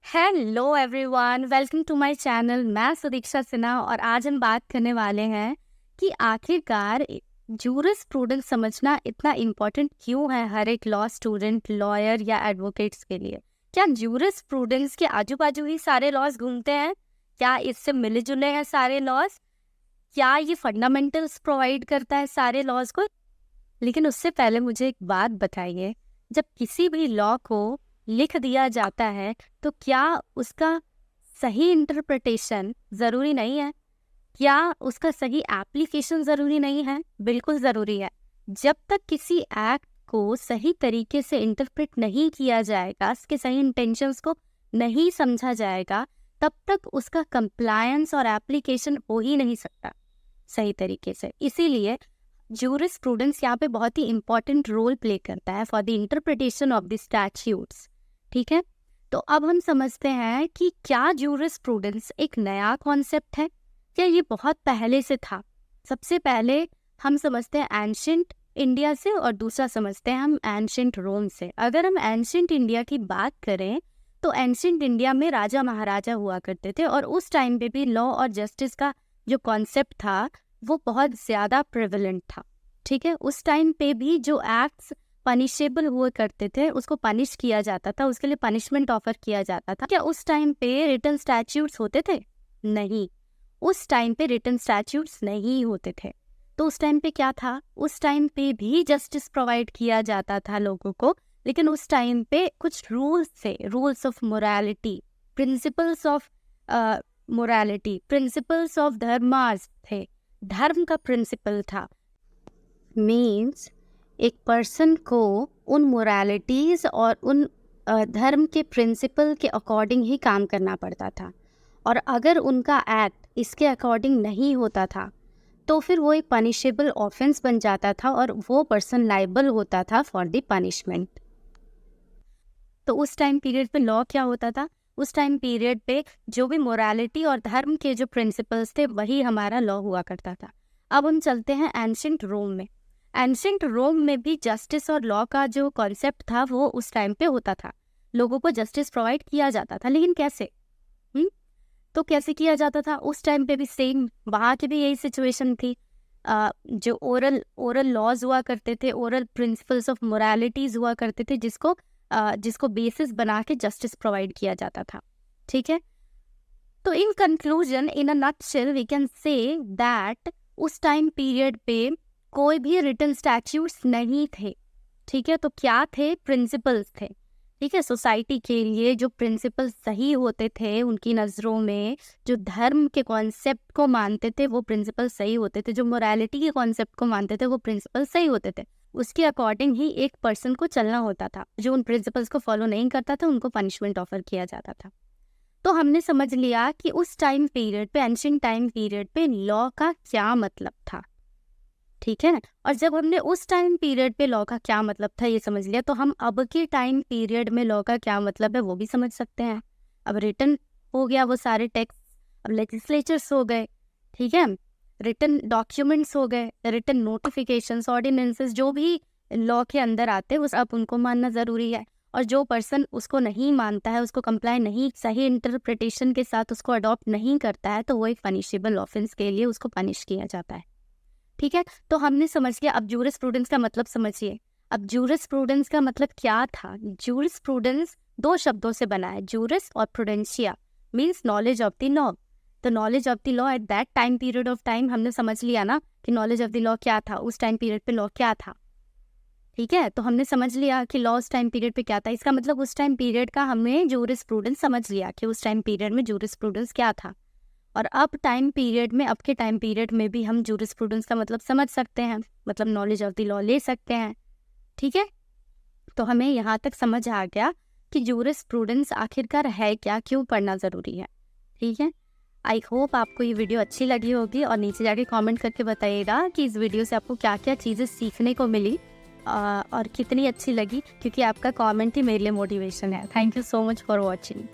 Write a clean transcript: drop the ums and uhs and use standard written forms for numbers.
Hello everyone, welcome to my channel. मैं सुदीक्षा सिन्हा और आज हम बात करने वाले हैं कि आखिरकार जूरिस्प्रूडेंस समझना इतना इम्पोर्टेंट क्यों है हर एक लॉ स्टूडेंट, लॉयर या एडवोकेट्स के लिए। क्या जूरिस्प्रूडेंस के आजू बाजू ही सारे लॉज घूमते हैं? क्या इससे मिले जुले हैं सारे लॉज? क्या ये फंडामेंटल्स प्रोवाइड करता है सारे लॉज को? लेकिन उससे पहले मुझे एक बात बताइए, जब किसी भी लॉ को लिख दिया जाता है तो क्या उसका सही इंटरप्रिटेशन ज़रूरी नहीं है? क्या उसका सही एप्लीकेशन ज़रूरी नहीं है? बिल्कुल ज़रूरी है। जब तक किसी एक्ट को सही तरीके से इंटरप्रेट नहीं किया जाएगा, उसके सही इंटेंशंस को नहीं समझा जाएगा, तब तक उसका कंप्लायंस और एप्लीकेशन हो ही नहीं सकता सही तरीके से। इसीलिए जूरिस्प्रूडेंस यहाँ पे बहुत ही इंपॉर्टेंट रोल प्ले करता है for the interpretation of the statutes. ठीक है, तो अब हम समझते हैं कि क्या जूरिस्प्रूडेंस एक नया कॉन्सेप्ट है या ये बहुत पहले से था। सबसे पहले हम समझते हैं एंशिएंट इंडिया से और दूसरा समझते हैं हम एंशिएंट रोम से। अगर हम एंशिएंट इंडिया की बात करें तो एंशिएंट इंडिया में राजा महाराजा हुआ करते थे और उस टाइम पे भी लॉ और जस्टिस का जो कॉन्सेप्ट था वो बहुत ज़्यादा प्रेवलेंट था। ठीक है, उस टाइम पे भी जो एक्ट्स पनिशेबल हुआ करते थे उसको पनिश किया जाता था, उसके लिए पनिशमेंट ऑफर किया जाता था। क्या उस टाइम पे रिटन स्टैट्यूट्स होते थे? नहीं, उस टाइम पे रिटन स्टैट्यूट्स नहीं होते थे। तो उस टाइम पे क्या था? उस टाइम पे भी जस्टिस प्रोवाइड किया जाता था लोगों को, लेकिन उस टाइम पे कुछ रूल्स थे, rules of morality, principles of morality, principles of dharmas थे। धर्म का प्रिंसिपल था, मीन्स एक पर्सन को उन मोरालिटीज़ और उन धर्म के प्रिंसिपल के अकॉर्डिंग ही काम करना पड़ता था। और अगर उनका एक्ट इसके अकॉर्डिंग नहीं होता था तो फिर वो एक पनिशेबल ऑफेंस बन जाता था और वो पर्सन लाइबल होता था फॉर द पनिशमेंट। तो उस टाइम पीरियड पे लॉ क्या होता था? उस टाइम पीरियड पे जो भी मोरालिटी और धर्म के जो प्रिंसिपल्स थे वही हमारा लॉ हुआ करता था। अब हम चलते हैं एंशिएंट रोम में। एंशिएंट रोम में भी जस्टिस और लॉ का जो कॉन्सेप्ट था वो उस टाइम पे होता था। लोगों को जस्टिस प्रोवाइड किया जाता था, लेकिन कैसे? तो कैसे किया जाता था? उस टाइम पे भी सेम, वहाँ की भी यही सिचुएशन थी। जो ओरल लॉज हुआ करते थे, ओरल प्रिंसिपल्स ऑफ मोरालिटीज हुआ करते थे, जिसको बेसिस बना के जस्टिस प्रोवाइड किया जाता था। ठीक है, तो in conclusion, in a nutshell we can say that उस टाइम पीरियड पे कोई भी रिटन स्टैट्यूट्स नहीं थे। ठीक है, तो क्या थे? प्रिंसिपल्स थे। ठीक है, सोसाइटी के लिए जो प्रिंसिपल्स सही होते थे उनकी नज़रों में, जो धर्म के कॉन्सेप्ट को मानते थे वो प्रिंसिपल सही होते थे, जो मोरालिटी के कॉन्सेप्ट को मानते थे वो प्रिंसिपल सही होते थे। उसके अकॉर्डिंग ही एक पर्सन को चलना होता था। जो उन प्रिंसिपल्स को फॉलो नहीं करता था उनको पनिशमेंट ऑफर किया जाता था। तो हमने समझ लिया कि उस टाइम पीरियड पे, एंशिएंट टाइम पीरियड पे लॉ का क्या मतलब था। ठीक है, और जब हमने उस टाइम पीरियड पे लॉ का क्या मतलब था ये समझ लिया, तो हम अब के टाइम पीरियड में लॉ का क्या मतलब है वो भी समझ सकते हैं। अब रिटन हो गया वो सारे टेक्स्ट, अब लेजिस्लेचर्स हो गए। ठीक है, रिटन डॉक्यूमेंट्स हो गए, रिटन नोटिफिकेशंस, ऑर्डिनेंसेस, जो भी लॉ के अंदर आते हैं वो सब उनको मानना ज़रूरी है। और जो पर्सन उसको नहीं मानता है, उसको कंप्लाई नहीं, सही इंटरप्रिटेशन के साथ उसको अडॉप्ट नहीं करता है, तो वो एक पनिशेबल ऑफेंस के लिए उसको पनिश किया जाता है। ठीक है, तो हमने समझ लिया। अब जूरिस्प्रूडेंस का मतलब समझिए। अब जूरिस्प्रूडेंस का मतलब क्या था? जूरिस्प्रूडेंस दो शब्दों से बना है, जूरिस और प्रूडेंशिया, means knowledge of the law. तो knowledge of the law at that time period of time, हमने समझ लिया ना कि नॉलेज ऑफ द लॉ क्या था, उस टाइम पीरियड पे लॉ क्या था। ठीक है, तो हमने समझ लिया कि लॉ उस टाइम पीरियड पे क्या था। इसका मतलब उस टाइम पीरियड का हमने जूरिस्प्रूडेंस समझ लिया कि उस टाइम पीरियड में जूरिस्प्रूडेंस क्या था। और अब टाइम पीरियड में, अब के टाइम पीरियड में भी हम जूरिस्प्रूडेंस का मतलब समझ सकते हैं, मतलब नॉलेज ऑफ द लॉ ले सकते हैं। ठीक है, तो हमें यहाँ तक समझ आ गया कि जूरिस्प्रूडेंस आखिरकार है क्या, क्यों पढ़ना ज़रूरी है। ठीक है, आई होप आपको ये वीडियो अच्छी लगी होगी और नीचे जाके कमेंट करके बताइएगा कि इस वीडियो से आपको क्या क्या चीज़ें सीखने को मिली और कितनी अच्छी लगी, क्योंकि आपका कमेंट ही मेरे लिए मोटिवेशन है। Thank you so much for watching.